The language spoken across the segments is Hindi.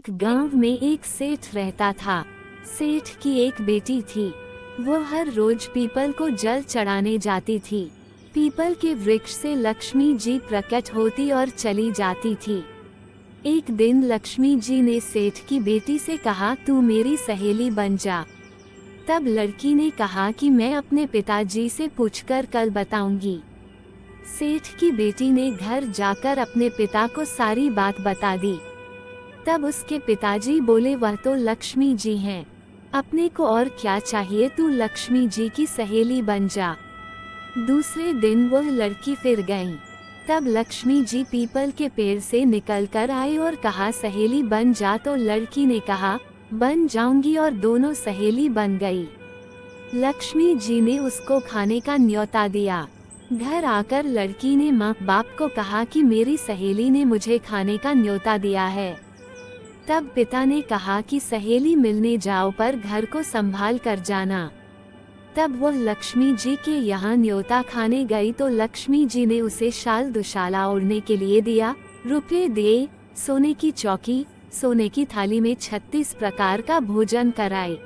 एक गांव में एक सेठ रहता था। सेठ की एक बेटी थी। वो हर रोज पीपल को जल चढ़ाने जाती थी। पीपल के वृक्ष से लक्ष्मी जी प्रकट होती और चली जाती थी। एक दिन लक्ष्मी जी ने सेठ की बेटी से कहा, तू मेरी सहेली बन जा। तब लड़की ने कहा कि मैं अपने पिताजी से पूछकर कल बताऊंगी। सेठ की बेटी ने घर जाकर अपने पिता को सारी बात बता दी। तब उसके पिताजी बोले, वह तो लक्ष्मी जी हैं, अपने को और क्या चाहिए, तू लक्ष्मी जी की सहेली बन जा। दूसरे दिन वह लड़की फिर गई। तब लक्ष्मी जी पीपल के पेड़ से निकलकर आए और कहा, सहेली बन जा। तो लड़की ने कहा, बन जाऊंगी, और दोनों सहेली बन गई। लक्ष्मी जी ने उसको खाने का न्योता दिया। घर आकर लड़की ने माँ बाप को कहा कि मेरी सहेली ने मुझे खाने का न्योता दिया है। तब पिता ने कहा कि सहेली मिलने जाओ, पर घर को संभाल कर जाना। तब वह लक्ष्मी जी के यहाँ न्योता खाने गई तो लक्ष्मी जी ने उसे शाल दुशाला ओढ़ने के लिए दिया, रुपये दिए, सोने की चौकी, सोने की थाली में 36 प्रकार का भोजन कराए।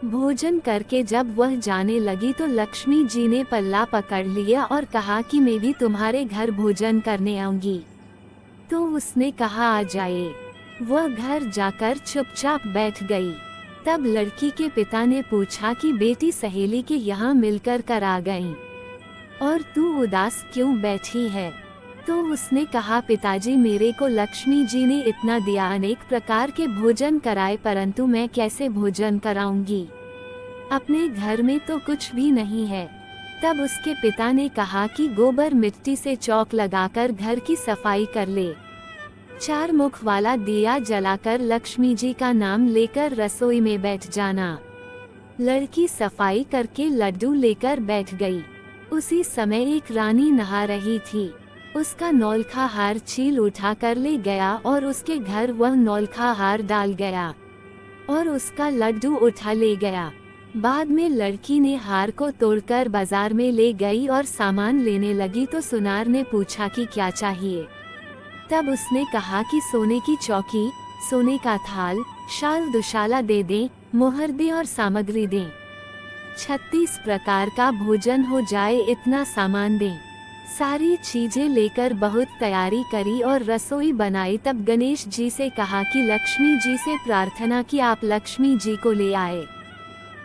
भोजन करके जब वह जाने लगी तो लक्ष्मी जी ने पल्ला पकड़ लिया और कहा कि मैं भी तुम्हारे घर भोजन करने आऊंगी। तो उसने कहा, आ जाए। वह घर जाकर चुपचाप बैठ गई। तब लड़की के पिता ने पूछा कि बेटी सहेली के यहाँ मिलकर कर आ गई, और तू उदास क्यों बैठी है? तो उसने कहा, पिताजी मेरे को लक्ष्मी जी ने इतना दिया, अनेक प्रकार के भोजन कराए, परंतु मैं कैसे भोजन कराऊंगी? अपने घर में तो कुछ भी नहीं है। तब उसके पिता ने कहा कि गोबर मिट्टी से चौक लगाकर घर की सफाई कर ले। 4 मुख वाला दिया जलाकर लक्ष्मी जी का नाम लेकर रसोई में बैठ जाना। लड़की सफाई करके लड्डू लेकर बैठ गई। उसी समय एक रानी नहा रही थी। उसका नौलखा हार छील उठा कर ले गया और उसके घर वह नौलखा हार डाल गया और उसका लड्डू उठा ले गया। बाद में लड़की ने हार को तोड़कर बाजार में ले गई और सामान लेने लगी तो सुनार ने पूछा कि क्या चाहिए? तब उसने कहा कि सोने की चौकी, सोने का थाल, शाल दुशाला दे दें, मोहर दें और सामग्री दें। 36 प्रकार का भोजन हो जाए, इतना सामान दें। सारी चीजें लेकर बहुत तैयारी करी और रसोई बनाई। तब गणेश जी से कहा कि लक्ष्मी जी से प्रार्थना कि आप लक्ष्मी जी को ले आए।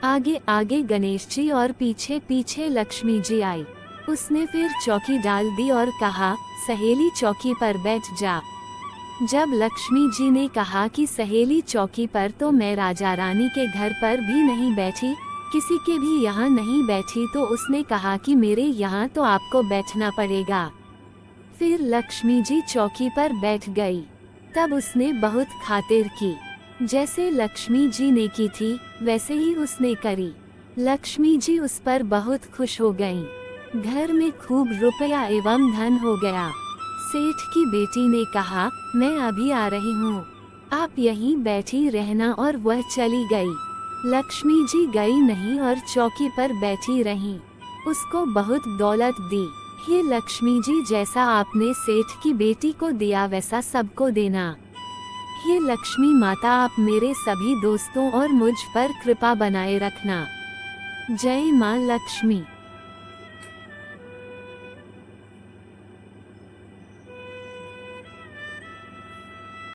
आगे आगे गणेश जी और पीछे पीछे लक्ष्मी जी आई। उसने फिर चौकी डाल दी और कहा, सहेली चौकी पर बैठ जा। जब लक्ष्मी जी ने कहा कि सहेली चौकी पर, तो मैं राजा रानी के घर पर भी नहीं बैठी, किसी के भी यहाँ नहीं बैठी, तो उसने कहा कि मेरे यहाँ तो आपको बैठना पड़ेगा। फिर लक्ष्मी जी चौकी पर बैठ गई। तब उसने बहुत खातिर की। जैसे लक्ष्मी जी ने की थी वैसे ही उसने करी। लक्ष्मी जी उस पर बहुत खुश हो गईं। घर में खूब रुपया एवं धन हो गया। सेठ की बेटी ने कहा, मैं अभी आ रही हूँ, आप यहीं बैठी रहना, और वह चली गई। लक्ष्मी जी गई नहीं और चौकी पर बैठी रहीं। उसको बहुत दौलत दी। हे लक्ष्मी जी, जैसा आपने सेठ की बेटी को दिया वैसा सबको देना। हे लक्ष्मी माता, आप मेरे सभी दोस्तों और मुझ पर कृपा बनाए रखना। जय माँ लक्ष्मी।